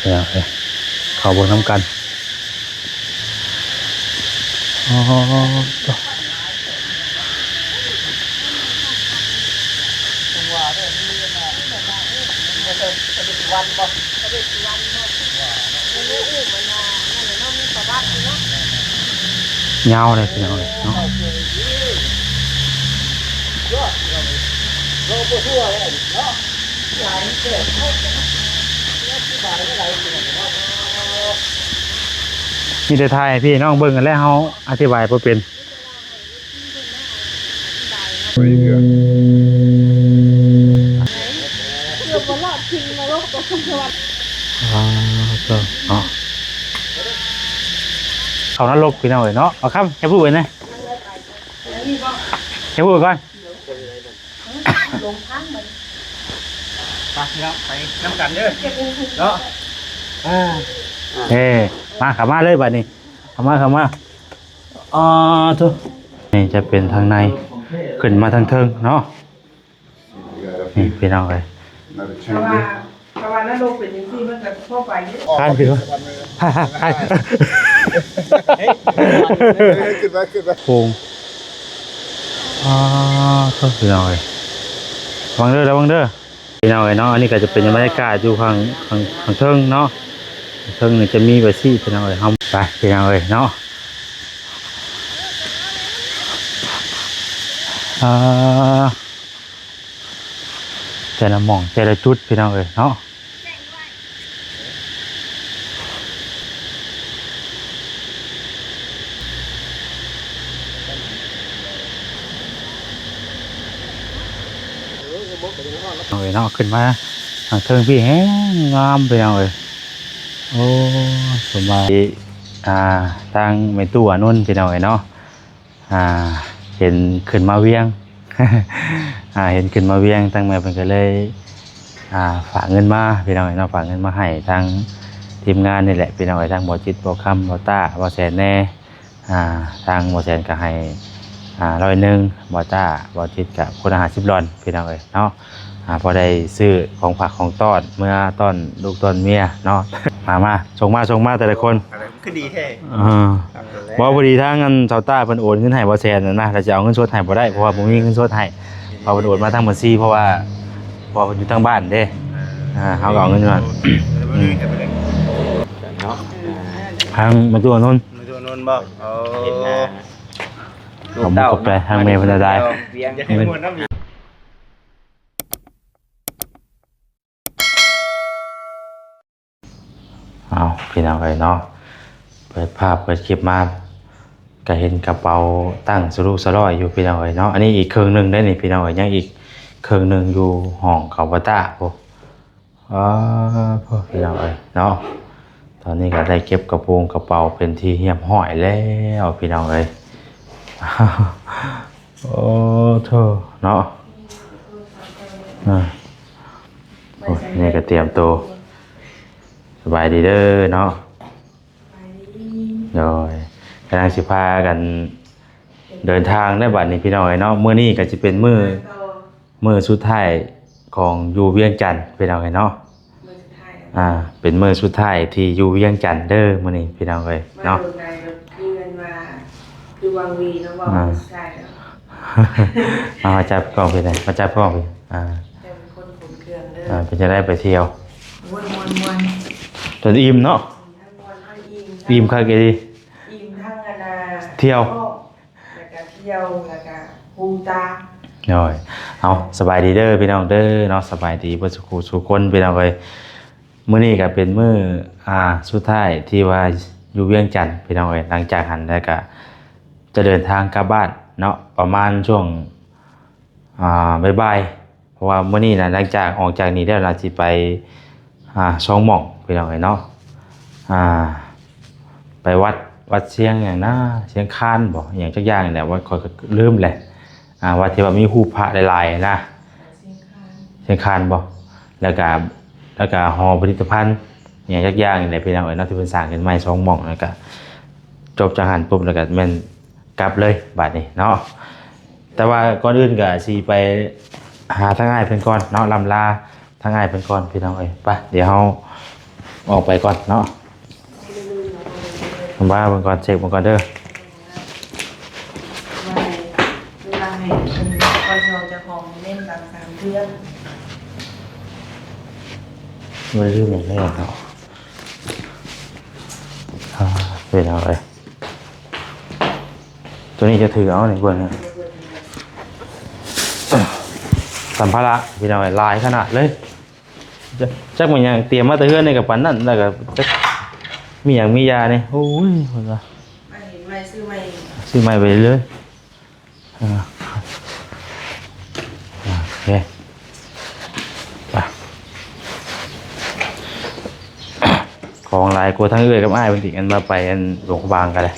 เนี่ยเขาบนน้ำกันอ๋อเงาเลยพี่น้องเลยเนาะมีแต่ไทยพี่น้องเบิ่งกันแล้วเขาอธิบายพอเป็นเขานรกพี่น้องเลยเนาะเอาครับแค่พูดเลยนะแค่พูดก่อนลงทางมันไปพี่น้องไปน้ำกันเด้อเนาะเฮ้มาขับมาเลยบัดนี้ขับมาอ๋อทุกนี่จะเป็นทางในขึ้นมาทางเทิงเนาะนี่พี่น้องเลยเพราะว่านั่นลงเป็นอย่างที่มันจะเข้าไปข้านพี่วะขึ้นมาโค้งอ๋อทุกพี่น้องเลยวังเด้อแล้ววังเด้อพี่น้องเลยเนาะอันนี้ก็จะเป็นบรรยากาศอยู่ข้างเทิงเนาะเทิงนี่จะมีใบซี่พี่น้องเลยห้องไปพี่น้องเลยเนาะแต่ละหม่องแต่ละจุดพี่น้องเลยเนาะเอาเลยเนาะขึ้นมาทางเทิงพี่แห้งงามพี่น้องเลยโอ้สมบัติทางไม่ตู้อนุ่นพี่น้องเลยเนาะเห็นขึ้นมาเวียง เห็นขึ้นมาเวียงตั้งแม่เป็นก็เลยฝากเงินมาพี่น้องเนาะฝากเงินมาให้ทางทีมงานนี่แหละพี่น้องทางบ่จิตบ่คำบ่ต้าบ่แสนแน่ทางบ่แสนก็ให้100บ่ต้าบ่จิตกับคนละ50 ดอลพี่น้องเนาะพอได้ซื้อของฝากของต้อนเมื่อต้อนลูกต้นเมียเนาะ มาส่งมาแต่ละคนคือดีแท้บ่พอดีทางเงินชาวต้าเพิ่นโอนเงินให้บ่แสนนะเราจะเอาเงินสดให้บ่ได้เพราะว่าบ่มีเงินสดให้พอเพิ่นโอนมาทางบัญชีเพราะว่าพอเพิ่นอยู่ทางบ้านเด้เฮาก็เอาเงินก่อนทางมาตัวนนบ่ผมกดไปทางเมย์เพิ่นได้เอาพี่น้องไปเนาะเปิดภาพเปิดคลิปมาก็เห็นกระเป๋าตั้งสรุปสลอยอยู่พี่น้องเนาะอันนี้อีกเครื่องนึงได้นี่พี่น้องยังอีกเครื่องนึงอยู่ห้องเขาบ่ต้าพวกพี่น้องเนาะตอนนี้ก็ได้เก็บกระโปรงกระเป๋าเป็นที่เรียบร้อยแล้วพี่น้องโอ้โธ่เนาะนี่ก็เตรียมตัวสบายดีเด้อเนาะโดยกำลังสิพากันเดินทางได้บัดนี้พี่น้องเนาะมื้อนี้ก็จะเป็นมื้อสุดท้ายของอยู่เวียงจันทน์พี่น้องเนาะเป็นมื้อสุดท้ายที่อยู่เวียงจันทน์เด้อมื้อนี้พี่น้องเนาะดูวังวีนะว่าใช่แล้วมาจับกล้องไปไหนมาจับกล้องไปเป็นคนผมเครื่องเด้อเป็นจะได้ไปเที่ยวมวนจนอิ่มเนาะอิ่มค่ะแกดีอิ่มทั้งเที่ยวแล้วก็เที่ยวแล้วก็ฮูตาย่อยเอาสบายดีเด้อพี่น้องเด้อเนาะสบายดีเพื่อสุขคนพี่น้องเลยมื้อนี้ก็เป็นมื้อสุดท้ายที่ว่าอยู่เวียงจันทน์พี่น้องเลยหลังจากหันแล้วก็จะเดินทางกลับบ้านเนาะประมาณช่วงบ่ายๆเพราะว่ามื้อนี้นะหลังจากออกจากนี้แล้วเราสิไปช่องหม่องพี่น้องเนาะไปวัดเชียงอย่างน่าเชียงคานบ่อย่างจักอย่างเนี่ยว่าค่อยลืมแหละวัดที่ว่ามีรูปพระหลายๆนะเชียงคานบ่แล้วก็หอผลิตภัณฑ์อย่างจักอย่างเนี่ยพี่น้องเนาะที่เพิ่นสร้างขึ้นใหม่ช่องหม่องแล้วก็จบจากหันปุ๊บแล้วก็แม่นกลับเลยบัดนี้เนาะแต่ว่าก่อนอื่นก็สิไปหาทางง่ายเพิ่นก่อนเนาะลำลาทางง่ายเพิ่นก่อนพี่น้องไปเดี๋ยวเฮา ออกไปก่อนเนาะผมว่าเบิ่งก่อนเช็คเบิ่งก่อนเด้อ เวลาให้เป็นคอยชองจะของเล่นกัน3 เดือน ไม่ลืมอย่างแรกเนาะเป็นเอาเลยตัวนี้จะถือเอาหนึ่งคนเนี่ยสัมภาระพี่น้องลายขนาดเลยจักมันยังเตรียมมาแต่เฮือนในกับปันนั่นแล้วก็จักมีอย่างมียาเนี่ยโอ้ยคนละ ไม่ซื้อไม่ ซื้อใหม่ไปเลยโอเคไปของลายกลัวทั้งเอื้อยกับอ้ายเป็นติกันมาไปอันหลวงพระบางกันเลย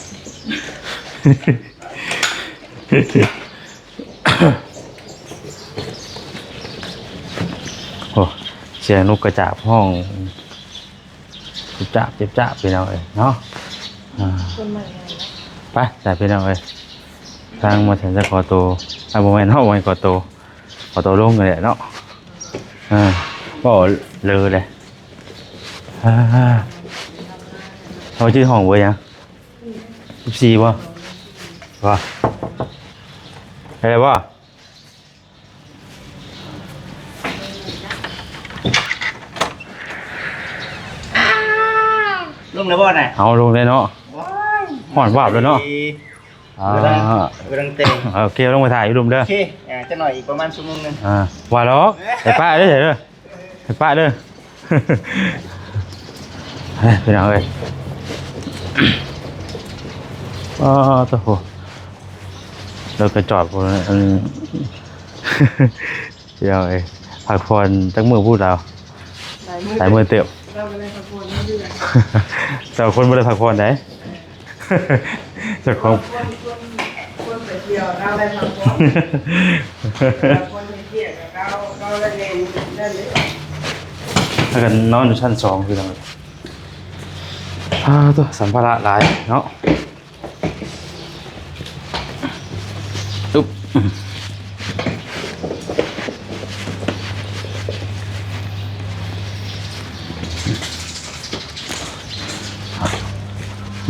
โอ้เสียงนกกระจาบห้องเจ็บจับไปเอาเลยเนาะ คนใหม่ ไปจ่ายไปเอาเลยทางมาถึงจะขอตัวโมเมนต์เนาะโมเมนต์ขอตัวลงกันเลยเนาะก็เลยเขาชื่อห้องเว้ยยัง14ป่ะอะไรป่ะ ลงแล้วบ่น่ะ เอาลงเลยเนาะห่อนวาบเลยเนาะ กำลังเต็ม โอเคลงมาถ่ายอยู่ดุมเด้อ โอเคจะหน่อยอีกประมาณชั่วโมงนึง ว่าล้อไอ้ป้าเด้อเด้อไอ้ป้าเด้อเฮ้ยพี่น้องเอ้ยตัวโหเรากระจอดบนอันเดี๋ยวเอ้ยพักผ่อนตั้งมือพูดเราสายมือเตียว เราไปเลยขบวนไม่เดือด แต่คนไม่ได้พักผ่อนไหนจากของ คนไปเที่ยวเราได้ขบวนคนไปเที่ยวเราได้เล่นได้เลย ถ้ากันนอนอยู่ชั้น2คือทำไมตัวสัมภาระหลายเนาะตุ๊บ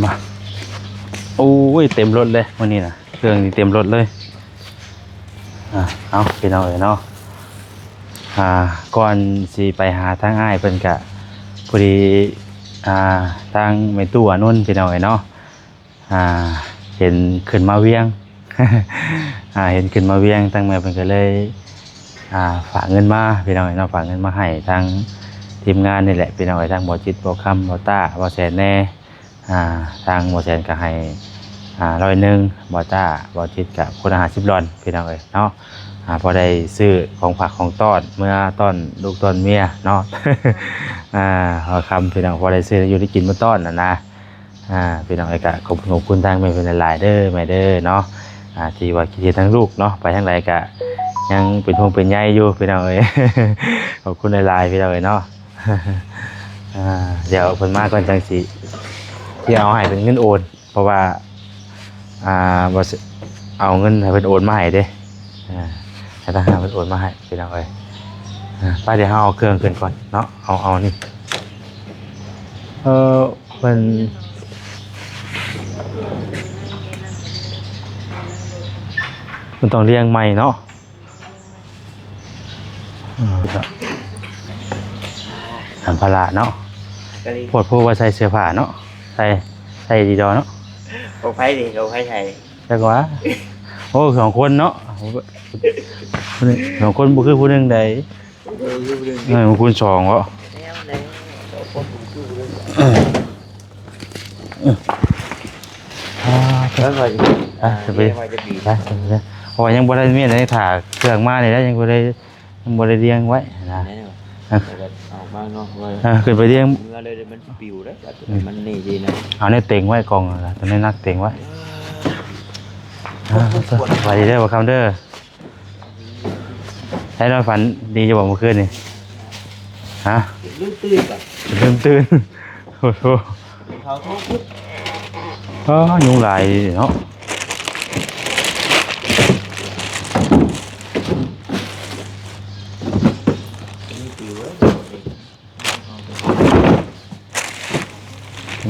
มาโอ้ยเต็มรถเลยวันนี้นะเครื่องนี่เต็มรถเลยเอาไปเอาเลยเนาะก่อนสิไปหาทางอ้ายเพิ่นกะพอดีทางแม่ตู้นุ่นไปเอาเลยเนาะเห็นขึ้นมาเวียง เห็นขึ้นมาเวียงตั้งแม่เพิ่นก็เลยฝากเงินมาพี่น้องเนาะฝากเงินมาให้ทางทีมงานนี่แหละพี่น้องทางบ่จิตบ่คำบ่ต้าบ่แสนแน่ทางบ่แสนก็ให้100บ่ต้าบ่จิตก็คนละ50ดอลพี่น้องเนาะพอได้ซื้อของฝากของต้อนเมื่อต้อนลูกต้อนเมียเนาะ พอคำพี่น้องพอได้ซื้ออยู่ได้กินมื้อต้อนน่ะนะพี่น้องก็ขอบคุณทางแม่เป็นหลายๆเด้อแม่เด้อเนาะที่ว่าคิดทั้งลูกเนาะไปทางไหนก็ยังเป็นห่วงเป็นใยอยู่พี่น้องเอ้ย ขอบคุณหลายๆพี่น้องเอ้ยเนาะ เดี๋ยวเพิ่นมาก่อนจังสิที่เอาให้เป็นเงินโอนเพราะว่าบ่เอาเงินให้เพิ่นโอนมาให้เด้ให้ทางเพิ่นโอนมาให้พี่น้องเอ้ยไปเดี๋ยวเฮาเอาเครื่องขึ้นก่อนเนาะเอานี่เพิ่นมันต้องเรียงใหม่เนาะสัมภาระเนาะปวดพูว่าใส่เสื้อผ้าเนาะใส่ดีดอเนาะ โอ้ไผ่ดิโอ้ไผ่ไทย จักว่าโอ้2คนเนาะ2คนบ่คือผู้หนึงใดบ่คุณ2เหรอแล้วก็จะไปเพราะว่ายังบ่ได้มีอะไรถ่าเครื่องมานี่แล้วยังบ่ได้เรียงไว้นะออกมาเนาะ ขึ้นไปเรียง เมื่อเลยมันปิวแล้วมันนี่ดีนะ เอาเนี่ยเต็งไว้กองละตอนนี้นักเต็งไว้สวัสดีเด้อบ่คำเด้อให้นอนฝันดีจะบอกเมื่อคืนนี่ฮะ ลื่นตื้นแบบ เริ่มตื่นโอ้โห เขาทุบปุ๊บ ยุงหลายเนาะ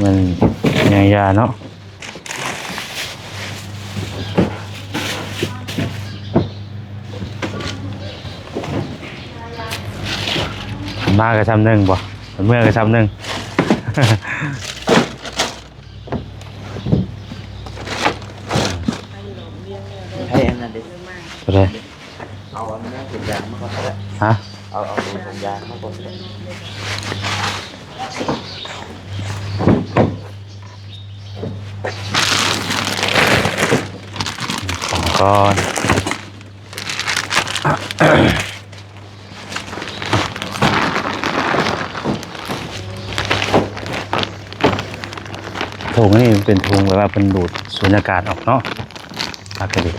มันยังยาเนาะมาก็ทำหนึ่งบ่เมื่อก็ทำหนึ่ง ให้อันนั้นดิ ไปเลย เอาอันนั้นถุงยางมาก่อนก็ได้ ฮะ เอาถุงยางมาก่อนก็ได้ ก่อนถุงนี่เป็นถุงแบบว่าเป็นดูดสูญญากาศออกเนาะอากาศดี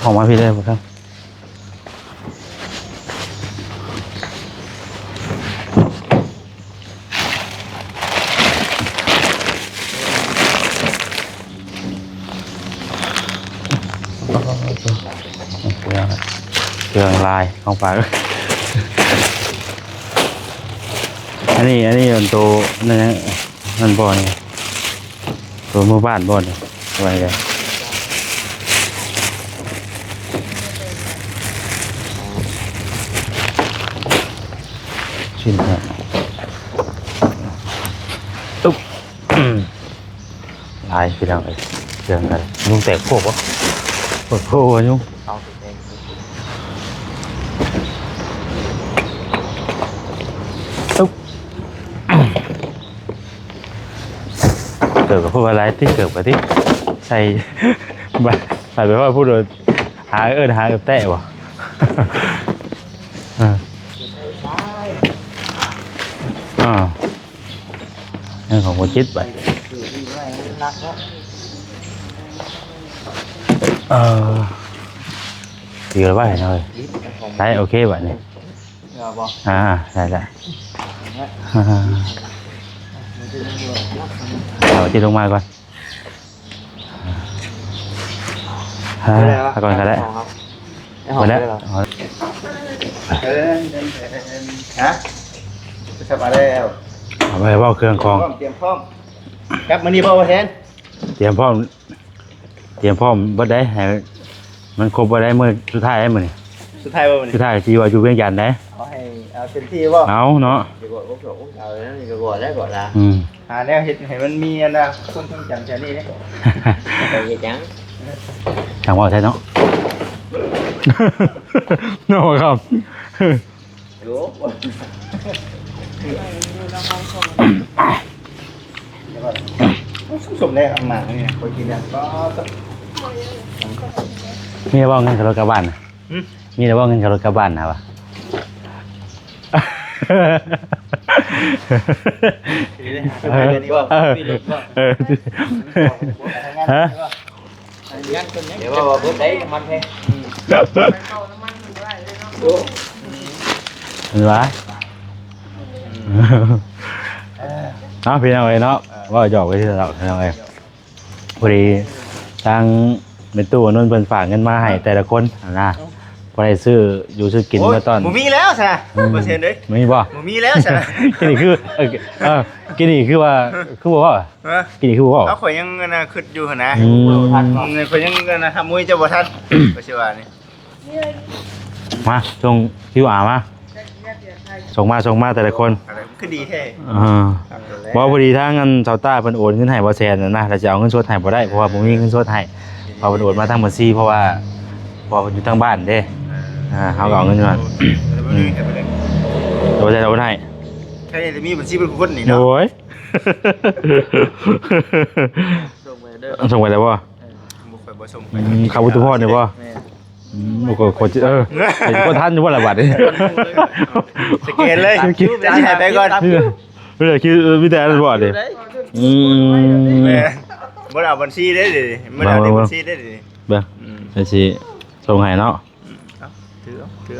ออกมาพี่ได้ไหมครับเครื่องลายของปากอันนี้มันตัวนั่นนะมันบ่อนี่ตัวหมู่บ้านบ่อนี่ไว้เลยชิ้นครับตุ๊บลายพี่น้องเลยเครื่องกันยุ่งแตกโคกวะปวดโคกวะยุ่ง เอาถุงแดง ตุ๊บเกิดกับพูดอะไรที่เกิดกับที่ใส่ใส่ไปว่าพูดโดยหาหากับแตะวะนี่ของคนจิตไป คือที่ไว้นักแล้ว ดีแล้วว่าเห็นเลย ลิฟต์ของ ได้โอเคแบบนี้ เอาบ่ ได้ได้ เนี่ย เอาที่ลงมาก่อนเอาก่อนก็ได้หมดแล้ว ฮะจะทำอะไรแล้ว เอาไปว่าเครื่องคอง เตรียมพร้อมครับมันนี่พ่อแทน เตรียมพร้อมบ่ได้ให้มันครบบ่ได้มื้อสุดท้ายได้มื้อนี้ สุดท้ายว่ามัน สุดท้ายที่ว่าอยู่เวียงจันทน์ได้ เอาให้เอาเต็มที่ว่า เอาเนาะ จะกดก็กดเอาแล้วนี่ก็กดได้กดละ Ừ. หาแนวเห็ดให้มันมีอันนะคนต้องจำแค่นี้เนี่ยไปยังจัง Chẳng bao thế nó nó mà không โอ้สมได้ทำหนังเนี่ยคนกินเนี่ยก็ มีอะไรบ้างเงินกับรถกระบะน่ะมีอะไรบ้างเงินกับรถกระบะน่ะวะ ฮะ เดี๋ยวว่าเบิร์ดได้มันแพง เข้าน้ำมันมันได้เลยเนาะ เห็นปะเนาะพี่น้องเอ้ยเนาะว่าหยอกไปที่เราพี่น้องเอ้ยพอดีทางเป็นตู้นุ่นเพิ่นฝากเงินมาให้แต่ละคนนะพอได้ซื้ออยู่ซื้อกินมาตอน หมูมีแล้วใช่เปอร์เซ็นต์เลย มีบ่ หมูมีแล้วใช่ กินนี่คือกินนี่คือว่าคือบ่ว่ากินนี่คือบ่ว่า เอาข่อยยังนะขึ้นอยู่นะ อืม เงินข่อยยังนะทำมวยจะบ่ทันก็สิว่านี่ มาส่งคิวอามาส่งมาแต่ละคน อะไรคือดีแท้ บ่พอดีถ้าเงินชาวใต้เพิ่นโอนเงินให้บ่แซนนะเราจะเอาเงินสดให้บ่ได้เพราะว่าบ่มีเงินสดให้พอเพิ่นโอนมาทางบัญชีเพราะว่าพอเพิ่นอยู่ทางบ้านเด้เฮาก็เอาเงินก่อนบ่ได้โอนให้ แค่นี้จะมีบัญชีเป็นคนนี่เนาะ โอ้ย ส่งไปเด้อ ส่งไปแล้วบ่ บ่ค่อยบ่ส่งไป เข้าบุตุพรนี่บ่บ่ก็คนเห็นคนทันอยู่บ่ล่ะบัดนี้ สแกนเลยคิดจะให้ไปก่อน เดี๋ยวคิดมีแต่อันบ่ดิ บ่เอาบัญชีได้ดิบ่เอาบัญชีได้ดิ เบิ่งไปสิส่งให้เนาะ ถือ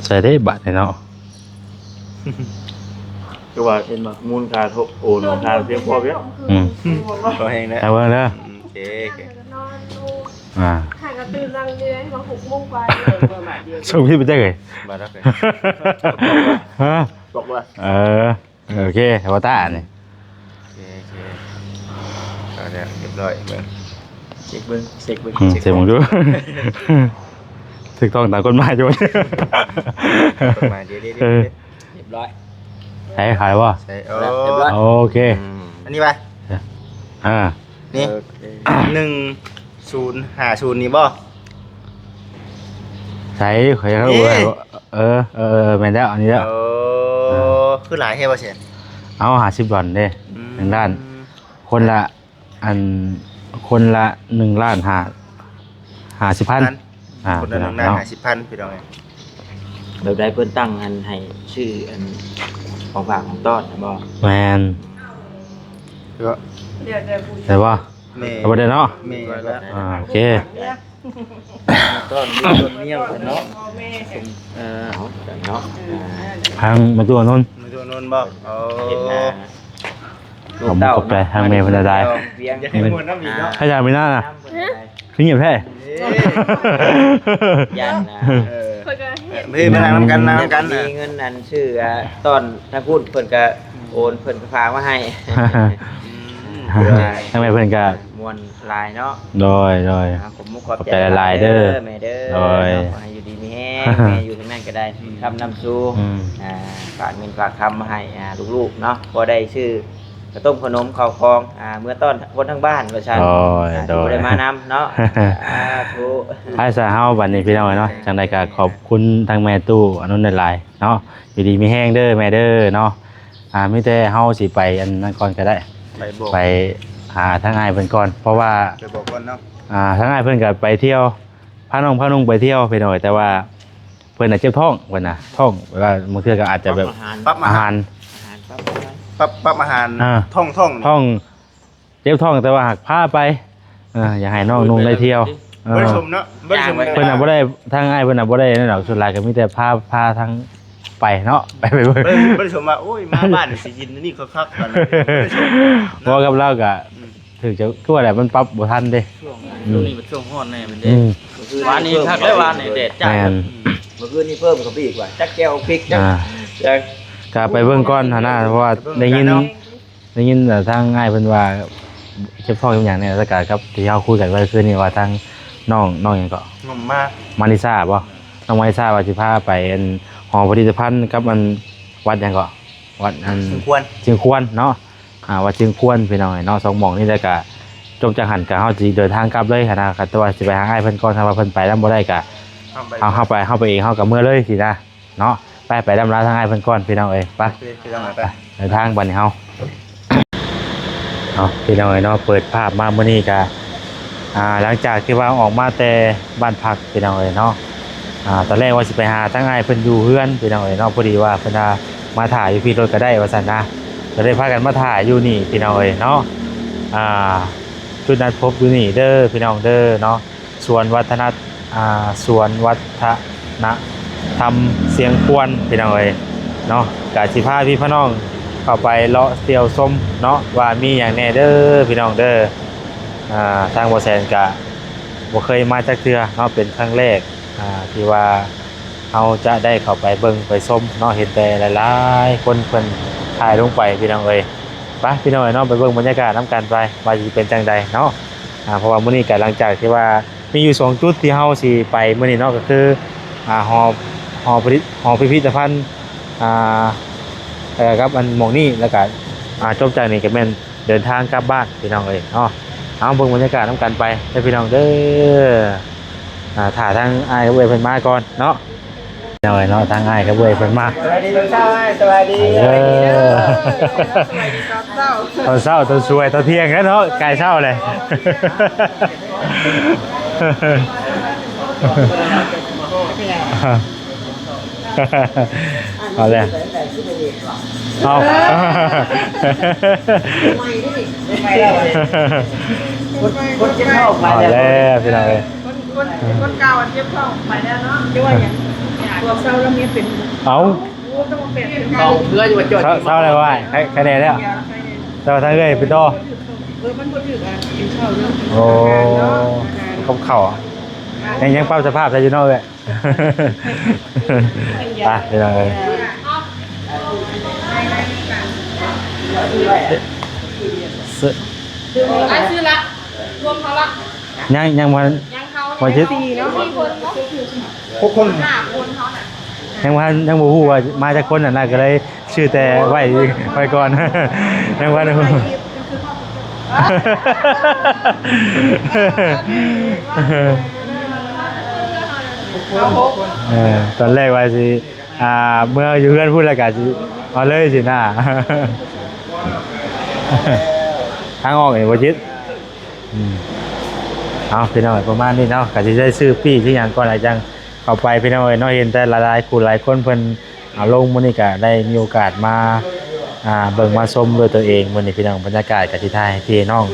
ใส่ได้บัตรให้เนาะ ก็ว่าเห็นบ่มูลค่าโอนค่าเพียงพอเพียง ก็แฮงนะ เอาเบิ่งเด้อ โอเค นอนดู อ่า ถ่ายกระตือรังเรือยมา6 โมงกว่าเมื่อมาเดียว ส่งพี่ไปได้ไง มาแล้ว ฮะ บอกว่า เออ โอเคว่าตาเนี่ย โอเคเอาเนี่ยเรียบร้อยเบิ่ง เช็คเบิ้งเช็คเบิ้ง เสียงมึงดูถูกต้องตามกฎหมายอยู่ มาเดี๋ยว เออ เรียบร้อย ใช่ขายวะ ใช่ เรียบร้อย โอเค อันนี้ไป อ่า นี่ โอเค 1050นี่บ่ ใช่ขอเขาแม่นแล้วอันนี้แล้ว คือหลายให้บ่เสีย เอา$50เด้หนึ่งล้านคนละคนละ1,50,000คนละ1,50,000พี่น้อง แบบได้เพิ่นตั้งอันให้ชื่ออันของฝากของต้อนนะบ่ แมน ก็ เดี๋ยวจะพูด แต่ว่า แม่ เอาไปได้เนาะ แม่ โอเค ต้อนมีต้นเมี่ยวเนาะ พ่อแม่ เอาจังเนาะ ทางมาตัวนนท์ มาดูนนบ่โอ้ เห็น ผมขอบใจทางเมย์พันดา เวียง อย่าให้มวนน้ำอีกเนาะ ถ้าอยากไม่น่านะคือเงียบแท้ ยันนะ เพื่อนก็เห็น เฮ้ยมานั่งกันนั่งกัน มีเงินอันชื่อต้อนถ้าพูดเพิ่นก็โอนเพิ่นก็ฝากมาให้ ทางเมย์เพื่อนก็ มวนลายเนาะ โดย ผมมุกขอบ ขอบใจหลายๆเด้อ แม่เด้อ โดย ขอให้อยู่ดีมีแห้งแม่อยู่ทางนั้นก็ได้คำนำสู่ฝากเงินฝากคำมาให้ลูกๆเนาะพอได้ชื่อกระต้มขนมข้าวคองเมื่อต้อนคนทั้งบ้านประชาชนได้มานำเนาะทุก ไอ้สาวเฮาบัดนี้พี่น้องเนาะจังได๋ก็ขอบคุณทางแม่ตู้อนุนหลายๆเนาะอยู่ดีมีแห้งเด้อแม่เด้อเนาะมีแต่เฮาสิไปอันนั้นก่อนก็ได้ ไปบอก ไปหาทางอ้ายเพิ่นก่อนเพราะว่า ไปบอกก่อนเนาะ ทางอ้ายเพิ่นก็ไปเที่ยวพาน้องไปเที่ยวไปหน่อยแต่ว่าเพิ่นน่ะเจ็บท้องเพิ่นน่ะท้องว่าบางเทื่อก็อาจจะแบบ ปั๊บ อาหาร ปั๊บอาหาร อ่า ท่อง ท้องเจ็บท้องแต่ว่าหากพาไปอยากให้น้องนุ่งได้เที่ยว บริชมเนาะบริชม เพิ่นน่ะบ่ได้ทางอ้ายเพิ่นน่ะบ่ได้นั่นดอกส่วนหลายก็มีแต่พาทางไปเนาะไปเบิ่ง บริชมว่าโอ้ยมาบ้านสิยินนี่คักๆกัน เพราะกับเราก็ถึงจะคือว่าแหละมันปรับบ่ทันเด้ ช่วงนี้เป็นช่วงฮ้อนแน่มันเด็ อื ด ม วานนี้คักได้วานนี้เด็ดจ้า แม่น เมื่อคืนนี้เพิ่มเข้าไปอีกว่าจักแก้วพริกจัก อ่าก็ไปเบิ่งก่อนหั่นน่ะเพราะว่าได้ยินแต่ทางอ้ายเพิ่นว่าเจ็บท้องอยู่หยังเนี่ยแล้วก็ครับที่เฮาคุยกันไว้คืนนี้ว่าทางน้องหยังก็ งมมาก มาริซาบ่น้องมาริซาว่าสิพาไปอันหอผลิตภัณฑ์กับมันวัดหยังก็วัดอัน สมควร จึงควรเนาะวัดจึงควรพี่น้องเนาะ2หม่องนี่แล้วก็จบจากหันก็เฮาสิเดินทางกลับเลยหั่นนะครับแต่ว่าสิไปหาอ้ายเพิ่นก่อนถ้าว่าเพิ่นไปแล้วบ่ได้ก็เฮาไปเองเฮาก็เมื่อเลยสินะเนาะไปดำลาทางอ้ายเพิ่นก่อนพี่น้องเอ้ยไป ไปทางไหนไป เดินทางบัดนี้เฮาเอาพี่น้องเอ้ยเนาะเปิดภาพมามื้อนี้ก็หลังจากที่ว่าออกมาแต่บ้านพักพี่น้องเอ้ยเนาะตอนแรกว่าสิไปหาทางอ้ายเพิ่นอยู่เฮือนพี่น้องเอ้ยเนาะพอดีว่าเพิ่นมาถ่ายอยู่พี่รถก็ได้ว่าซั่นนะก็ได้พากันมาถ่ายอยู่นี่พี่น้องเอ้ยเนาะจุดนัดพบอยู่นี่เด้อพี่น้องเด้อเนาะสวนวัฒนสวนวัฒนธรรมเสียงควนพี่น้องเอ้ยเนาะกะสิพาพี่พี่น้องเข้าไปเลาะเตียวส้มเนาะว่ามีหยังแน่เด้อพี่น้องเด้อทางบ่แซนกะบ่เคยมาจักเทื่อเนาะเป็นครั้งแรกที่ว่าเราจะได้เข้าไปเบิ่งไปส้มเนาะเห็นแต่หลายๆคนเพิ่นถ่ายลงไปพี่น้องเอ้ยไปพี่น้องเนาะไปเบิ่งบรรยากาศนํกันไปว่าสิเป็นจังใดเนาะเพราะว่ามื้อนี้ก็หลังจากที่ว่ามีอยู่2จุดที่เฮาสิไปมื้อนี้เนาะก็คือหอพิพิธภัณฑ์ครับอันหม่องนี้แล้วก็จบจากนี้ก็แม่นเดินทางกลับบ้านพี่น้องเอ้ยเนาะเอาเบิ่งบรรยากาศนํกันไปให้พี่น้องเด้อถ่าทางอ้ายกับเอ้ยเพิ่นมาก่อนเนาะเนาะทางอ้ายกับเอ้ยเพิ่นมา สวัสดีตอนเช้าสวัสดี ตอนเช้าตอนสวยตอนเที่ยงแล้วเนาะใกล้เช้าเลยเอาเลยเอา คนจะเข้าไป เอาแล้วพี่น้องเลย คนเก่าอันเจ็บท้องไปแล้วเนาะจะว่าอย่างตัวเศร้าแล้วมีเป็น เอา ต้องมาเป็น เอาเพื่อจะมาจด เช้าอะไรวะใครแน่แล้วเช้าทางเลยพี่โต มันบ่ถึกกินข้าวเนาะ โอ้กับเข่ายังปรับสภาพได้อยู่เนาะเลยไปพี่น้องเลย ซื้อ ไอ้ซื้อละรวมเขาละ ยังวัน ยังเขา วันที่ 4เนาะ4คนเนาะ 6 คน 5คนเขาน่ะ ยังบ่ฮู้ว่ามาจากคนน่ะก็เลยชื่อแต่ไว้ก่อน ยังว่าตอนแรกว่าสิเมื่ออยู่เพื่อนพูดแล้วก็สิเอาเลยสินะทางออกนี่บ่จิตเอาพี่น้องประมาณนี้เนาะก็สิได้ซื้อปี้ที่หยังก่อนหลายจังเข้าไปพี่น้องเนาะเห็นแต่หลายๆคู่หลายคนเพิ่นเอาลงมื้อนี้ก็ได้มีโอกาสมาเบิ่งมาชมด้วยตัวเองมื้อนี้พี่น้องบรรยากาศก็สิถ่ายให้พี่น้อง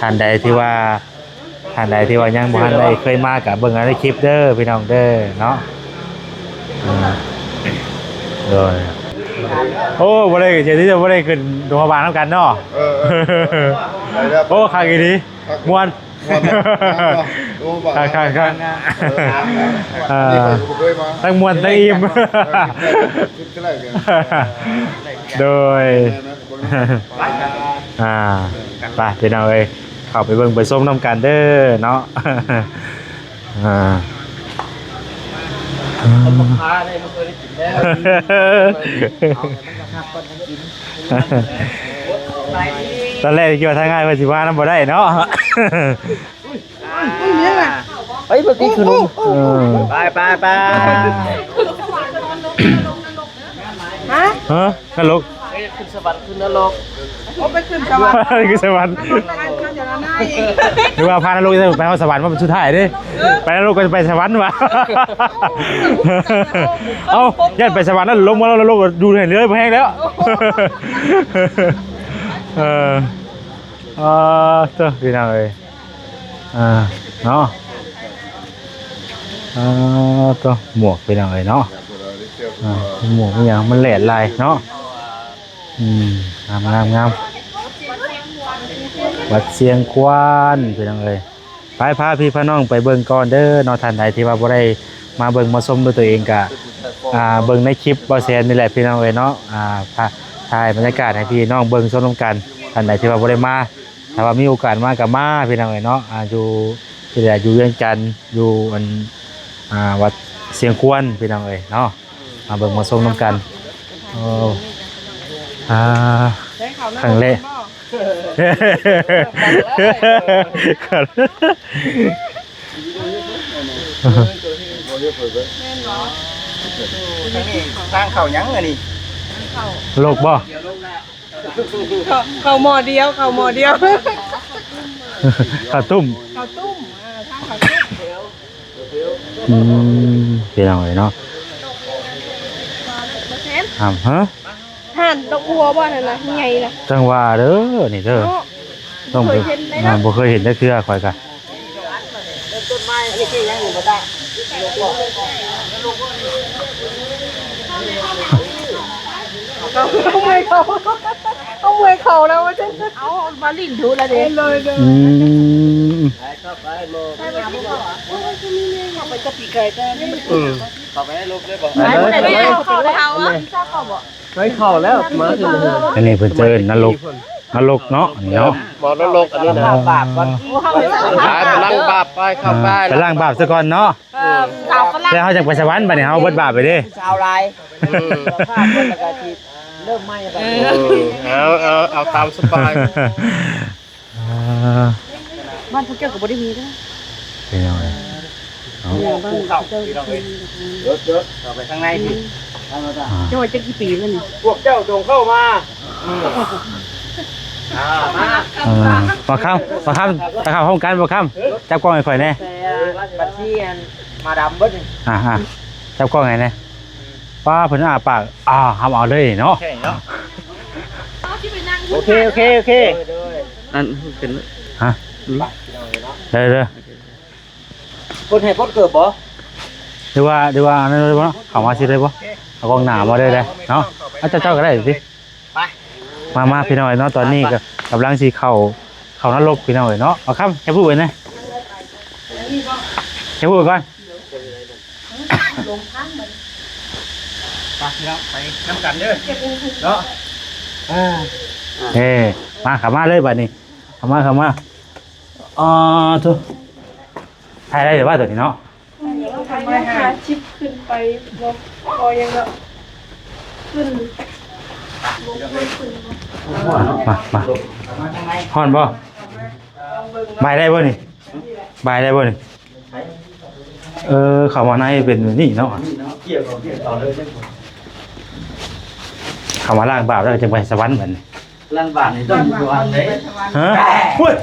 ท่านใดที่ว่ายังบ่ทันได้เคยมาก็เบิ่งในคลิปเด้อพี่น้องเด้อเนาะโดยโอ้บ่ได้เจอที่จะบ่ได้ขึ้นโรงพยาบาลนำกันเนาะโอ้คักอีหลีม่วนคักทั้งม่วนทั้งอิ่มโดยไปพี่น้องเอ้ยเข้าไปเบิ่งไปส้มน้ำกันเด้อเนาะพาได้มันเคยได้กินแล้ว ตอนแรกคิดว่าทางง่ายว่าสิว่าน้ำบ่ได้เนาะ เฮ้ยเมื่อกี้คือนุ่มไป ฮะ ฮะนรก ขึ้นสวรรค์ขึ้นนรก โอ้ไปขึ้นสวรรค์ คือสวรรค์ ขึ้นจะละนายอีก หรือว่าพานรกจะไปเอาสวรรค์ว่าเป็นสุดท้ายเด้ไปนรกก็จะไปสวรรค์วะเอ้าญาติไปสวรรค์แล้วลงมาแล้วนรกดูเห็นเลยพอแห้งแล้วตัวพี่น้องเอ้ยเนาะตัวหมวกพี่น้องเอ้ยเนาะหมวกมันอย่างมันแหลนลายเนาะงามวัดเสียงควานพี่น้องเอ้ยไปพาพี่พาน้องไปเบิ่งก่อนเด้อเนาะท่านใดที่ว่าบ่ได้มาเบิ่งมาชมด้วยตัวเองก็เบิ่งในคลิปบ่แซนนี่แหละพี่น้องเอ้ยเนาะถ่ายบรรยากาศให้พี่น้องเบิ่งชมกันท่านใดที่ว่าบ่ได้มาถ้าว่ามีโอกาสมาก็มาพี่น้องเอ้ยเนาะอยู่ที่ใดอยู่เวียงจันทน์อยู่วัดเสียงควานพี่น้องเอ้ยเนาะมาเบิ่งมาชมกันโอ้ครั้งแรกสร้างเข่ายังไงนี่ โลกบ่ เขาหมอเดียวเขาหมอเดียว ข้าวตุ้ม เขาตุ้มทางเขาตุ้ม พี่น้องเลยเนาะฮะ ห่านดอกบัวบ่นั่นน่ะใหญ่น่ะ จังว่าเด้อนี่เด้อต้องบ่เคยเห็นได้คือข่อยกะ ต้นไม้นี่คือยังอยู่บ่ได้ เอาเมยเขาแล้วว่าจะเอามาลิ้นดูละเด้เลยเขาไปจะปีไก่แต่นี่มัน เข้าไปให้ลูกได้บ่ ไม่เขาเขาอ่ะทราบเขาบ่ ไม่เข้าแล้วมาถึง อันนี้เพิ่นเจอนรกเนาะนี่เนาะ บ่นรกอันนี้นะ บาปก่อน ไปล้างบาปไปเข้าไป ไปล้างบาปซะก่อนเนาะ สาวก็ล่า แล้วเฮาจังไปสวรรค์บัดนี้เฮาเบิดบาปไปเด้ ชาวลายภาพคนละกะทิเริ่มไหม้ไป เอาตามสบาย บ้านพวกเจ้าก็บ่ได้มีนะ เป็นยังไง เข้าพี่น้องเอ้ยเยอะเข้าไปข้างในพี่ เจ้าจะกี่ปีแล้วนี่ พวกเจ้าจงเข้ามามา บ่คำตะเข้าห้องกันบ่คำจับกล้องให้ข่อยแน่ แต่บัญชีมาดำเบิดนี่ จับกล้องให้แน่ป้าเพิ่นปากห้ามเอาเลยเนาะ ใช่เนาะ โอเคนั่นเป็นฮะเด้อ คนให้คนเกิดบ่ ดูว่านั่นเลยบ่เข้ามาสิได้บ่เอากล้องหน้ามาได้เนาะเจ้าก็ได้สิ ไป มาพี่น้อยเนาะตอนนี้ก็กำลังสิเข้านรกพี่น้อยเนาะเอาครับแค่พูดไว้นะแค่พูดก่อน ไปพี่น้องไปน้ำกันเด้อเนาะ มาขับมาเลยบัดนี้ขับมาอ๋อทุกถ่ายได้หรือว่าตัวนี้เนาะ ไปหาชิปขึ้นไปบ่พอยังแล้วขึ้น มาฮอนบ่บายได้บ่นี่บายได้บ่นี่เข้ามาในเป็นนี่เนาะเข้ามาล้างบาปแล้วจะไปสวรรค์เหมือน ล้างบาทนี่ต้องอยู่อันไหน ฮะเฮ้ย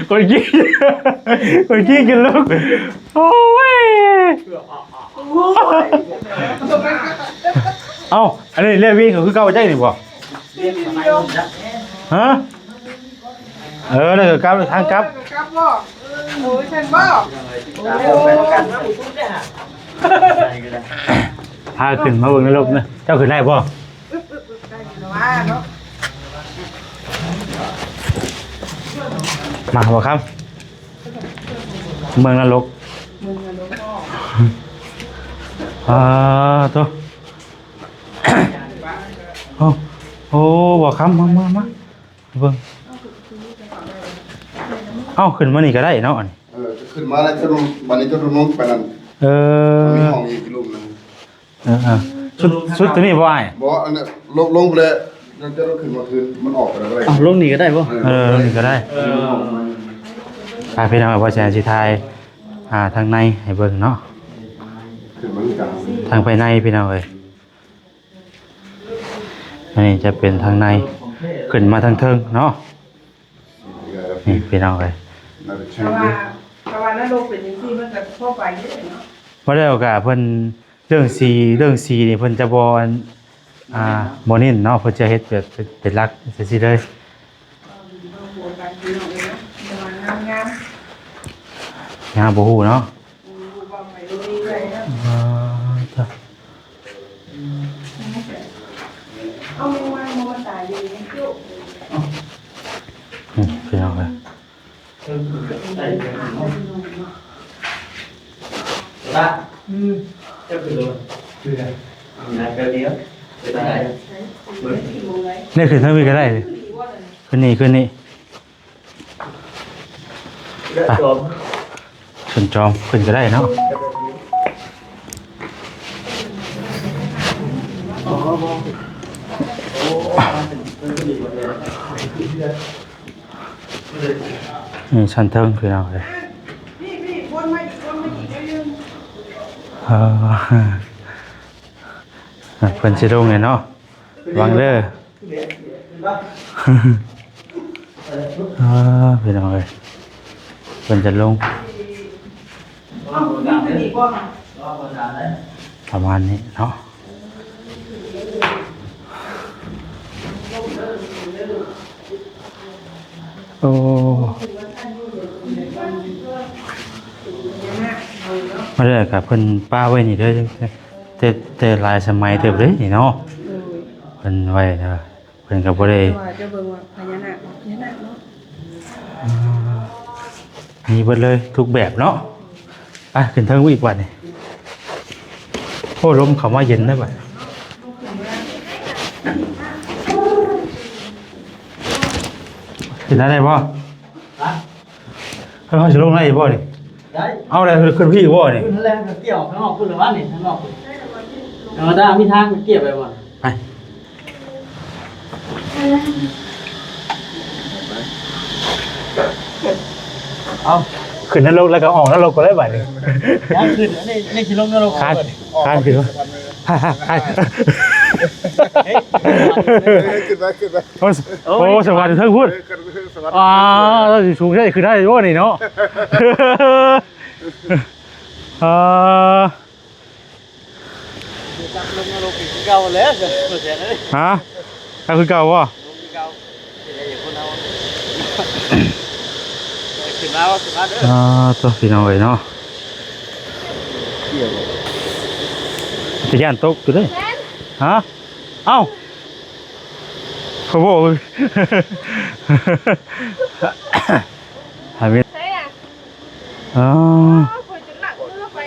คนกี้กินลูกโอ้ยเอ้าอันนี้เรียกวิ่งคือเก่าใจนี่บ่ฮะนั่นก็กลับทางกลับ กลับบ่โอ้ยฉันบ่ พาขึ้นมาเบิ่งในรถนะเจ้าขึ้นได้บ่ ว่าเนาะ มาบ่ครับเมืองนรกตัวโอ้บ่ครับมาเบิ่งเอ้าขึ้นมานี่ก็ได้เนาะ ขึ้นมาแล้วจะลงวันนี้จะลงไปนั่นมีห้องอีกรูปนึง ชุดตัวนี้บ่อ้าย บอกอันนี้ลงไปเลยจะขึ้นมาคืนมันออกไปแล้วก็ได้ ลงนี่ก็ได้ป่ะ นี่ก็ได้พาพี่น้องบ่แชร์สิทายทางในให้เบิ่งเนาะ ขึ้นมาที่กลาง ทางภายในพี่น้องเอ้ยอันนี้จะเป็นทางในขึ้นมาทางเทิงเนาะนี่พี่น้องเอ้ย น่าจะ เพ ชื่อ ราะว่านั้นโลกเป็นอย่างที่มันก็ทั่วไปเยอะเนาะ บ่ได้โอกาสเพิ่นเรื่องสีนี่เพิ่นจะบ่บ่เน้นเนาะเพิ่นจะเฮ็ดแบบเป็นหลักจังซี่เลย โบราณดีเนาะเลยนะประมาณงาม งามบ่ฮู้เนาะ ดูว่าไปดูดีเลยนะเอามันตายอยู่ในคิ้ว พี่น้องเอ้ย ละเจ้าคือโดนคือไงนะเดียวไปได้ นี่ขึ้นทางนี้ก็ได้ขึ้นนี่เลือดจม ขึ้นจอมขึ้นก็ได้เนาะนี่ชั้นเทิงพี่น้องเอ้ย พี่วนมาอีกยืน เพิ่นสิลงไงเนาะวางเด้อพี่น้องเอ้ยเพิ่นจะลงประมาณนี้เนาะโอ้มาเด้อกับเพิ่นป้าไว้นี่เด้อแต่หลายสมัยเติบเลยนี่เนาะเพิ่นไว้เด้อเพิ่นก็บ่ได้ ว่าจะเบิ่งว่าพญานาคเนาะ มีเบิดเลยทุกแบบเนาะไปขึ้นเทิงอีกวันนี่โอ้ลมเข้ามาเย็นได้บ่ขึ้นได้บ่เขาจะลงได้บ่นี่ ได้ เอาอะไรขึ้นพี่บ่นี่ ขึ้นแรงเกี่ยวข้างนอกขึ้นหรือว่านี่ข้างนอกเอาได้มีทางเกี่ยวไปบ่ ไปเอาขึ้นนรกแล้วก็ออกนรกก็ได้บ่นี่ ยังขึ้นนี่สิลงนรก คานขึ้นวะคาน ขึ้นมา โอ้สวัสดีเทิงพูด ขึ้นสวัสดี เราสิสูงได้คือได้บ่นี่เนาะลงนรกอีกเก่าแล้วเสียเลย ฮะก็คือเก่าบ่ ลงเก่าอย่างคนเอาขึ้นมาว่าขึ้นมาเด้อ ตัวพี่น้องเอ้ยเนาะจะย่านตกอยู่เด้ฮะเอ้าโอ้โหหายไป เฮ้ยอ่ะ อ๋อ คนจะหนักเลือกไป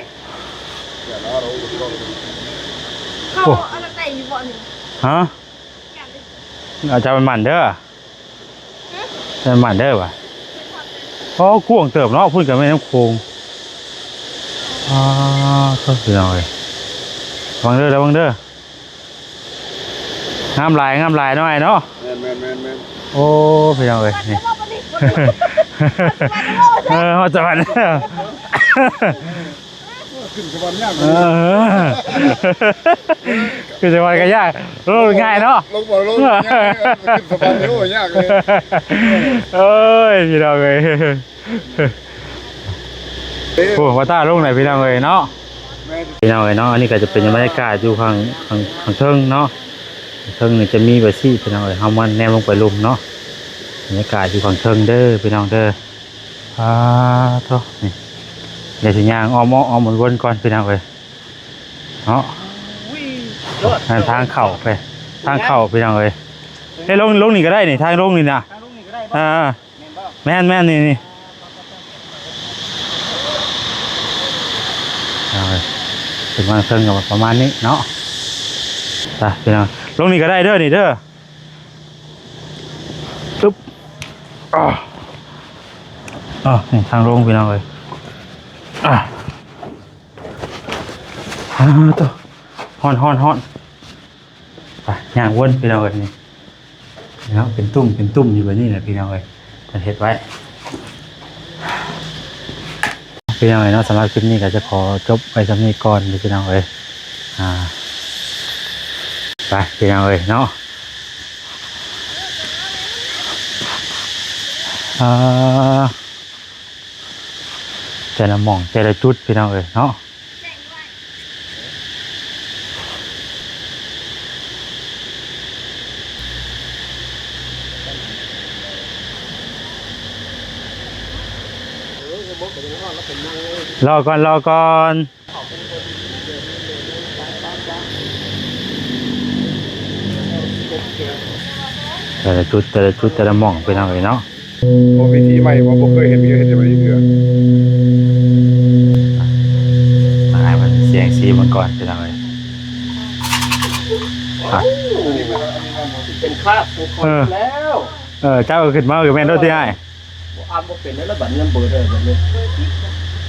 เข้าอะไรแต่อยู่บ่นี่ ฮะอาจารย์มันเด้ออาจารย์มันเด้อว่ะเพราะข่วงเติบเนาะพูดกับแม่น้ำโขงก็คือเอาเลยวังเด้อแล้ววังเด้องามลายหน่อยเนาะ แม่น โอ้พี่น้องเลยนี่เขาจะมาเนี่ย ขึ้นสวรรค์ยาก คือจะมาก็ยากลงง่ายเนาะ ลงบ่ลงยากขึ้นสวรรค์โอ้ยากเลย เอ้ยพี่น้องเลยโอ้ว่าตาลงไหนพี่น้องเลยเนาะพี่น้องเลยเนาะอันนี้ก็จะเป็นบรรยากาศอยู่ข้างเทิงเนาะเทิงนี่จะมีแบบซี่พี่น้องเลยเอามันแนมลงไปลุมเนาะบรรยากาศอยู่ข้างเทิงเด้อพี่น้องเด้อโธ่นี่เดี๋ยวสิย่างอ้อมวนก่อนพี่น้องเลยเนาะทางเข่าไปทางเข่าพี่น้องเลยเฮ้ยลงนี่ก็ได้นี่ทางลงนี่นะแม่นนี่ถึงมาเทิงกับประมาณนี้เนาะไปพี่น้องลงนี่ก็ได้เด้อนี่เด้อปึ๊บนี่ทางลงพี่น้องเลยตัวฮ้อนไปย่างวนพี่น้องเลยนี่เนาะเป็นตุ่มอยู่แบบนี้แหละพี่น้องเลยจะเห็ดไว้พี่น้องเลยเนาะสำหรับคลิปนี้ก็จะขอจบไปสำนี้ก่อนพี่น้องเลยไปพี่น้องเลยเนาะแต่ละหม่องแต่ละจุดพี่น้องเลยเนาะรอก่อนแต่ละจุดแต่ละหม่องพี่น้องเลยเนาะโอ้วิธีใหม่ว่าบ่เคยเห็นมีเห็นแบบนี้เถื่อ ให้มันเสียงซีมันก่อนพี่น้องเลยเป็นคราบผูกคอแล้ว เจ้าขึ้นมาคือแม่นรถที่ให้ อัมบ่เป็นแล้วบัดเงินเบิดเลยบัดนี้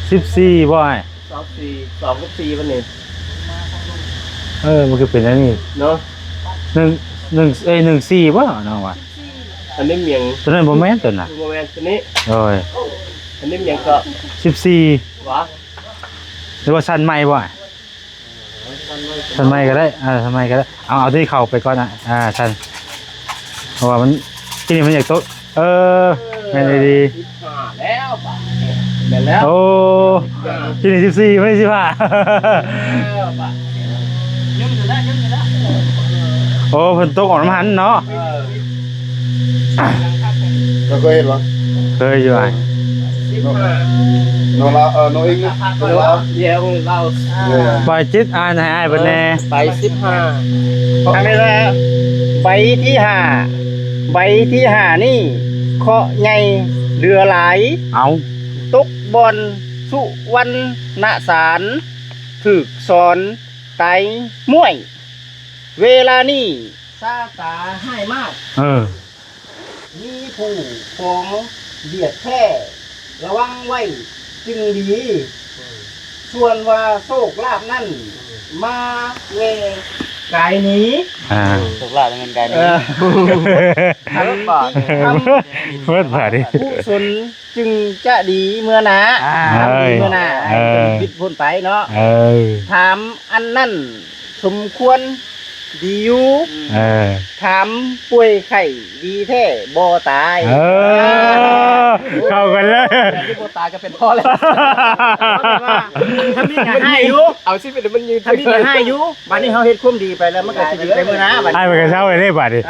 14บ่ให้2กับ4วันนี้ มันคือเป็นอันนี้ เนาะ14บ่เนาะว่ะ อันนี้เมียง ตัวนั้นบ่แม่นตัวน่ะ โมเมนต์ตัวนี้ โอ้ย อันนี้เมียงก็ 14 วะ หรือว่าชั้นใหม่บ่ชั้นใหม่ก็ได้ชั้นใหม่ก็ได้เอาที่เข้าไปก่อนชั้นเพราะว่ามันที่นี่มันอยากโตแม่นดีแล้วป่ะแม่นแล้ว โอ้ที่นี่14ไม่15แล้วป่ะยืมอยู่แล้วโอ้เพิ่นตกออกน้ำหันเนาะ เราเคยเห็นวะ เคยอยู่โนลาโนอิงนะโนลา เดี๋ยวเรา ปล่อยจิตอ่านให้อ้ายเพิ่นแน่ ไป15 ทางนี้แหละใบที่5นี่เคาะใหญ่เรือหลาย เอา ตกบอนสุวรรณสารถึกสอนไตม่วย เวลานี้ซาตาให้มาก มีผู้ของเบียดแท้ระวังไว้จึงดี ส่วนว่าโชคลาภนั่นมาเวกายนี้ ตกลาดเงินกายนี้ ทำบาปเพิ่นบาดดิ ผู้สนจึงจะดีเมื่อนาเมื่อนาปิดพ้นไปเนาะถามอันนั่นสมควรดีอยู่ถามป่วยไข้ดีแท้บ่ตายเข้ากันเลยที่บ่ตายก็เป็นพ่อแล้วถ้ามีก็ให้อยู่เอาสิเป็นมันยืน ถ้ามีก็ให้อยู่บัดนี้เฮาเฮ็ดความดีไปแล้วมันก็สิดีไปมื้อหน้าบัดนี้ให้มันก็เช้าไปได้บัดนี้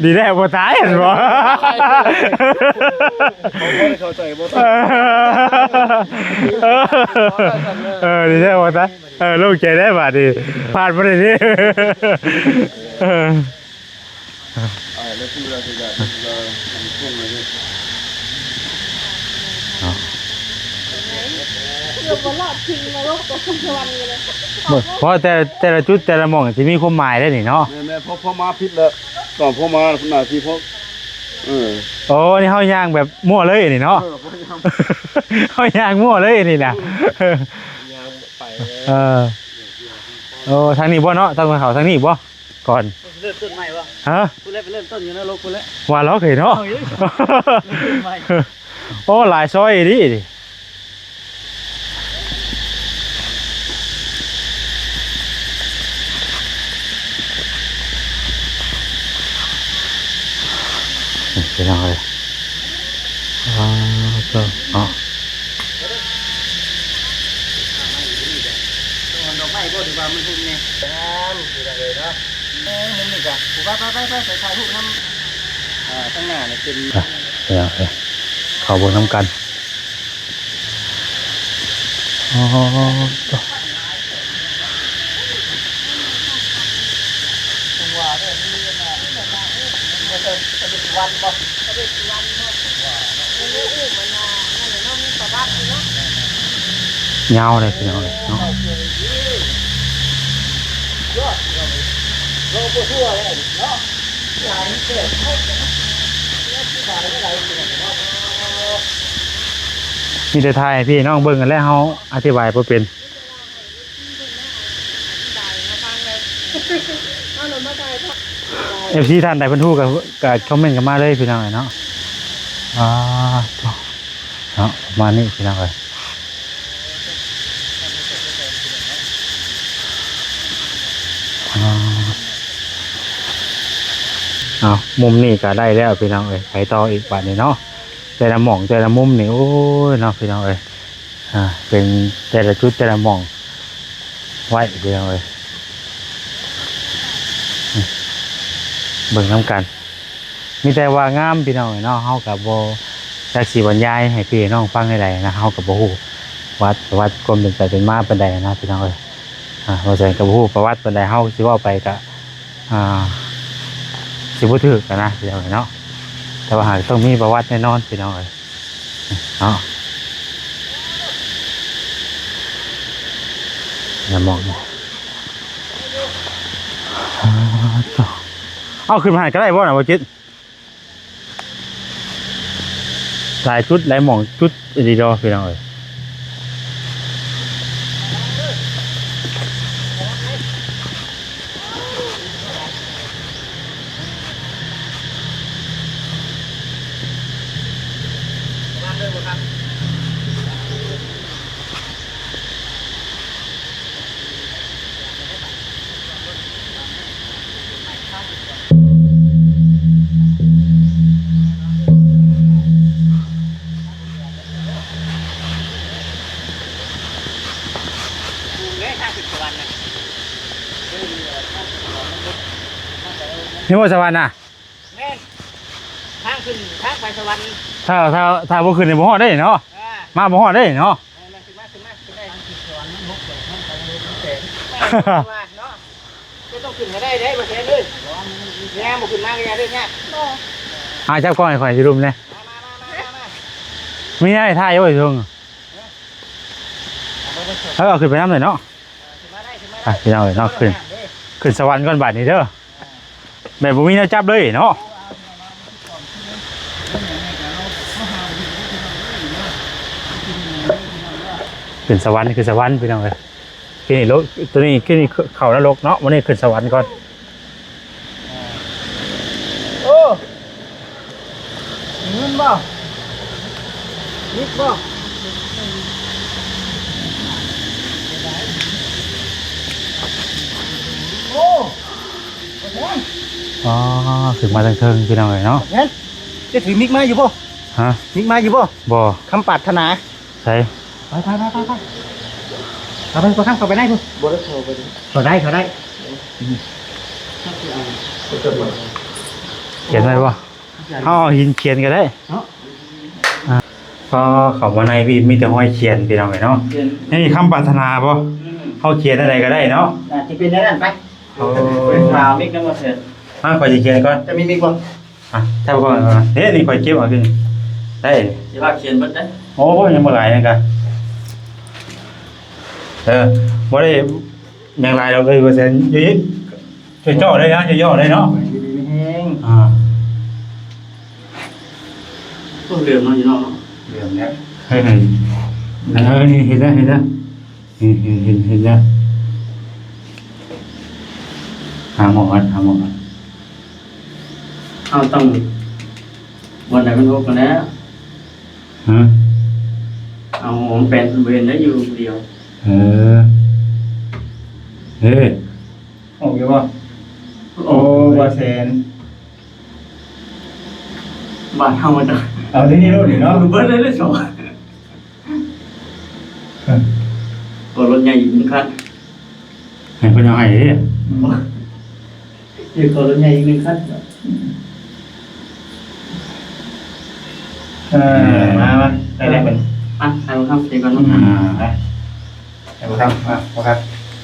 ดีแท้บ่ตายเห็นบ่เข้าใจบ่ดีแท้บ่ตายลูกใจได้บัดนี้ผ่านบ่ได้ดิแล้วที่เราจะทำช่วงนี้ กือบบ่รอดทิ้งนรกกับสวรรค์เลย เพราะแต่ละจุดแต่ละหม่องสิมีความหมายได้นี่เนาะ แม่พอมาผิดแล้วตอนพอมาหน้าที่พอโอ้นี่เฮาย่างแบบมั่วเลยนี่เนาะ เฮาย่างมั่วเลยนี่น่ะโอ้ทางนี้บ่เนาะทางเขาทางนี้บ่ก่อน เริ่มต้นใหม่บ่ ฮะ คุณเล่นไปเริ่มต้นอยู่นรกคุณแล้ว ว่าล็อกเห็นเนาะ โอ้หลายซอยดิเป็นยังไงก็อ๋อ ดอกไม้บ่ดีว่ามันพุ่มนี่งามคือจังเลยเนาะมุมนี้จ้ะกูไปถ่ายรูปนำข้างหน้านี่เป็น เป็นยังไงเขาบนน้ำกันอ๋อเงาเลยเป็นยังไงเนาะมีแต่ไทยพี่น้องเบิ่งกันแล้วเขาอธิบายบ่เป็น FC ท่านใดเพิ่นฮู้ก็คอมเมนต์กันมาเลยพี่น้องเนาะเนาะประมาณนี้พี่น้องเอ้ยมุมนี้ก็ได้แล้วพี่น้องเอ้ยไปต่ออีกบัดนี้เนาะแต่ละหม่องแต่ละมุมนี่โอ้ยเนาะพี่น้องเอ้ยเป็นแต่ละจุดแต่ละหม่องไว้พี่น้องเอ้ยเบิ่งน้ำกันมีแต่ว่างามพี่น้องเนาะเฮากับบ่จักสิบรรยายให้พี่น้องฟังได้ใดนะเฮากับบ่ฮู้วัดความเป็นไปเป็นมาปานใดนะพี่น้องเอ้ยบ่ใช่กับบ่ฮู้ประวัติปานใดเฮาสิเว้าไปก็สิบ่ถูกกันนะพี่น้องเนาะแต่ว่าหากต้องมีประวัติแน่นอนพี่น้องเอ้ยเนาะอย่ามองเอาขึ้นมาก็ได้บ่น่ะบ่จิตหลายจุดหลายหม่องจุดดีดอพี่น้องเอ้ยนี่บ่สวรรค์น่ะ แม่นทางขึ้นทางไปสวรรค์ ถ้าบ่ขึ้นนี่บ่ฮอดได้เนาะมาบ่ฮอดได้เนาะ ขึ้นมาได้ทางขึ้นสวรรค์นกเกิดทางไปเนาะก็ต้องขึ้นให้ได้บ่แท้เลยแง่บ่ขึ้นมาก็อย่าเด้อเนี่ย จับกล้องให้ข่อยสิรุมแน่ มา มีได้ถ่ายไว้เทิงเอาขึ้นไปนำเลยเนาะพี่น้องเอ้ยเนาะขึ้นสวรรค์ก่อนบัดนี้เด้อแบบบ่มีแนวจับเลยเนาะขึ้นสวรรค์พี่น้องเอ้ยขึ้นนี่รถตัวนี้ขึ้นนี่เข้านรกเนาะวันนี้ขึ้นสวรรค์ก่อน โอ้เงินบ่นิดบ่โอ้ อ๋อถึงมาทางเทิงพี่น้องเอ้ยเนาะ งั้นจะถือมิกมาอยู่บ่ ฮะ มิกมาอยู่บ่ บ่ คำปรารถนา ใช่ ไปเอาไปข้างเข้าไปได้พุ่นบ่ได้เข้าไปเขาได้ เขียนไว้บ่เอาหินเขียนก็ได้พอเข้ามาในพี่มีแต่ห้อยเขียนพี่น้องเอ้ยเนาะนี่คำปรารถนาบ่เฮาเขียนอะไรก็ได้เนาะ ที่เป็นนั่นไป โอ้ ข่าวมิกนำมาเถิด ข่อยสิเขียนก่อน จะมีมิกบ่ ถ้าบ่ก่อนเฮ้ยนี่ข่อยเก็บเอาขึ้นได้ สิว่าเขียนเบิดได้ โอ้ยังบ่หลายนั่นกะ บ่ได้อย่างไรเราเลยว่าเซนยี่ช่วยจ่อได้นะช่วยย่อได้เนาะ อยู่ดีไม่แห้ง พวกเรือมันอยู่นอกเนาะ เรื่องเนี้ย เฮ้ยนี่เห็นแล้วเห็นแล้วเห็นแล้วหาหมอกัน เอาต้องวันไหนมันโอกันแล้ว ฮะ เอาผมเป็นเวรได้อยู่เดียว เฮ้ยออกยังวะโอ้ว่าแสน บาดเท่ามันจะ เอาที่นี่รู้ดิเนาะ เบิร์ดเลยได้สองตัวรถใหญ่อยู่หนึ่งคัน ให้เพิ่นเอาให้ดิ อยู่ตัวรถใหญ่อีกหนึ่งคัน มาได้แล้วเพิ่น อ่ะใครมาทำเองก่อนเนาะ ไปให้บ่ทำบ่ครับ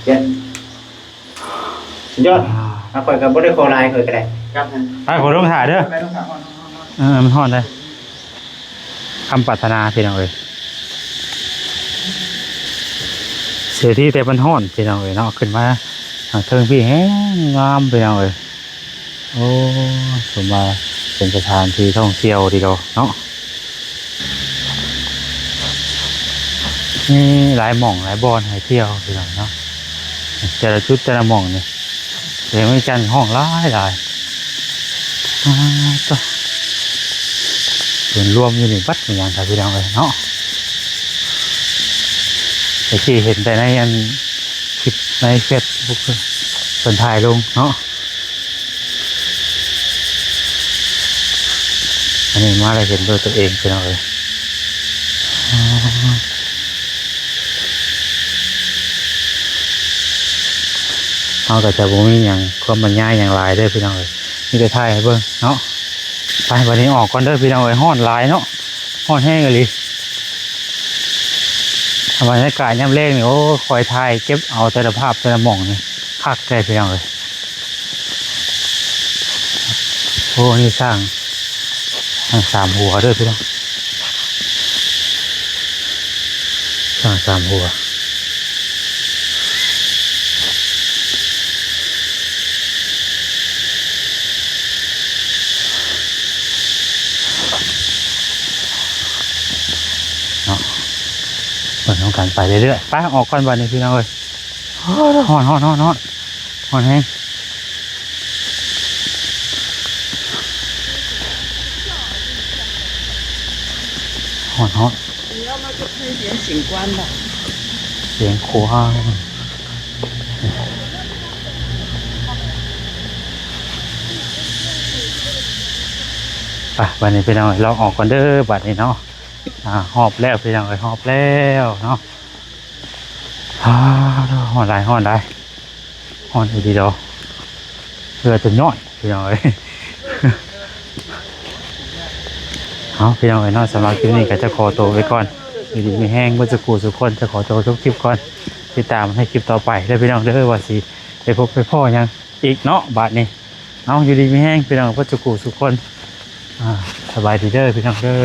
เจ็ดยอดเอาข่อยกับบ่ได้โคลายข่อยก็ได้ ครับฮะ ไปขอลงถ่ายเด้อมันฮอดได้คำปรารถนาพี่น้องเอ้ยเสียที่แต่มันฮ้อนพี่น้องเอ้ยเนาะขึ้นมาทางเทิงพี่แห้งงามพี่น้องเอ้ยโอ้สมมาเป็นสถานที่ท่องเที่ยวดีเดียวเนาะนี่หลายหม่องหลายบอนให้เที่ยวพี่น้องเนาะแต่ละจุดแต่ละหม่องเนี่ยเดี๋ยวมีกันห้องหลายก็ส่วนรวมอยู่ในวัดเหมือนกันครับพี่น้องเลยเนาะแต่ที่เห็นแต่ในอันคลิปในเฟซบุ๊กคนถ่ายลงเนาะอันนี้มาได้เห็นด้วยตัวเองพี่น้องเลยเอาแต่จะบ่มีอย่างความบรรยายอย่างไรเด้อพี่น้องเลยมีแต่ถ่ายให้เบิ่งเนาะไปวันนี้ออกก่อนเด้อพี่น้องเอ้ยฮ้อนหลายเนาะฮ้อนแห้งเลยบรรยากาศย่ำแรงนี่โอ้คอยถ่ายเก็บเอาแต่ละภาพแต่ละหม่องนี่คักใจพี่น้องเลยโอ้นี่สร้างสามหัวเด้อพี่น้องสร้างสามหัวเปิดของการไปเรื่อยๆไปออกก่อนวันนี้พี่น้องเอ้ยฮ้อนแห้งฮ้อน 然后就看一点景观吧。 เสียงโคห้างไปวันนี้พี่น้องเอ้ยเราออกก่อนเด้อบัดนี้เนาะหอบแล้วพี่น้องเอ้ยหอบแล้วเนาะฮ้อนหลายฮ้อนอยู่ดีเดียวเพื่อจะย่อยพี่น้องเอ้ย เอาพี่น้องเอ้ยเนาะสำหรับคลิปนี้ก็จะขอตัวไว้ก่อนอยู่ดีมีแห้งเมื่อสักครู่สุกคนจะขอตัวทุกคลิปก่อนติดตามให้คลิปต่อไปได้พี่น้องเด้อว่าสิไปพบไปพ่อยังอีกเนาะบัดนี้เอาอยู่ดีมีแห้งพี่น้องเมื่อสักครู่สุกคนสบายดีเด้อพี่น้องเด้อ